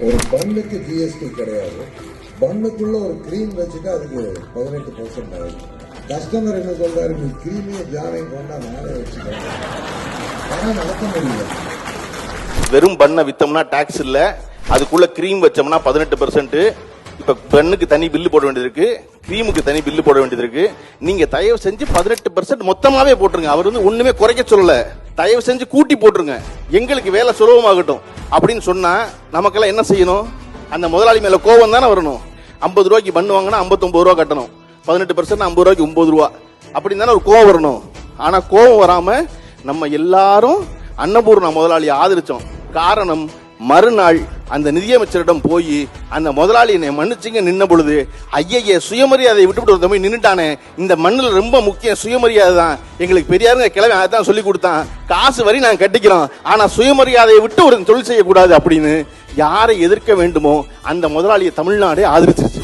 ஒரு பண்ணுக்கு ஜிஎஸ்டி கிடையாது. பண்ணுக்குள்ள ஒரு கிரீம் வச்சுட்டு அதுக்கு 18% ஆகுது. கஸ்டமர் என்ன சொல்றாரு, நீ கிரீமையும் ஜாமையும் கொண்டா நானே வச்சுக்கிறேன். ஆனால் நடத்த முடியல. வெறும் பண்ணை வித்தோம்னா டாக்ஸ் இல்ல, அதுக்குள்ள கிரீம் வச்சோம்னா 18%. இப்ப பெண்ணுக்கு தனி பில்லு போட வேண்டியது இருக்கு, கிரீமுக்கு தனி பில்லு போட வேண்டியது இருக்கு. நீங்க தயவு செஞ்சு 18% மொத்தமாவே போட்டுருங்க. அவர் ஒண்ணுமே குறைக்க சொல்லல, தயவு செஞ்சு கூட்டி போட்டுருங்க, எங்களுக்கு வேலை சுலபமாகட்டும் அப்படின்னு சொன்னா நமக்கெல்லாம் என்ன செய்யணும்? அந்த முதலாளி மேல கோபம் தானே வரணும். 50 ரூபாய்க்கு பண்ணு வாங்கினா 59 ரூபா கட்டணும், 18% 50 ரூபாய்க்கு 9 ரூபா அப்படின்னு தானே ஒரு கோபம் வரணும். ஆனா கோபம் வராம நம்ம எல்லாரும் அன்னபூர்ணா முதலாளியை ஆதரிச்சோம். காரணம், மறுநாள் அந்த நிதியமைச்சரிடம் போய் அந்த முதலாளி என்னை மன்னிச்சுங்க நின்ன பொழுது, ஐய சுயமரியாதையை விட்டுவிட்டு ஒரு தம்பி நின்னுட்டானே, இந்த மண்ணில் ரொம்ப முக்கியம் சுயமரியாதை தான், எங்களுக்கு பெரியாருங்க கிளம்பி அதான் சொல்லி கொடுத்தான், காசு வரி நாங்க கட்டிக்கிறோம், ஆனா சுயமரியாதையை விட்டு ஒரு தொழில் செய்யக்கூடாது அப்படின்னு யாரை எதிர்க்க வேண்டுமோ அந்த முதலாளியை தமிழ்நாடே ஆதரிச்சிருச்சு.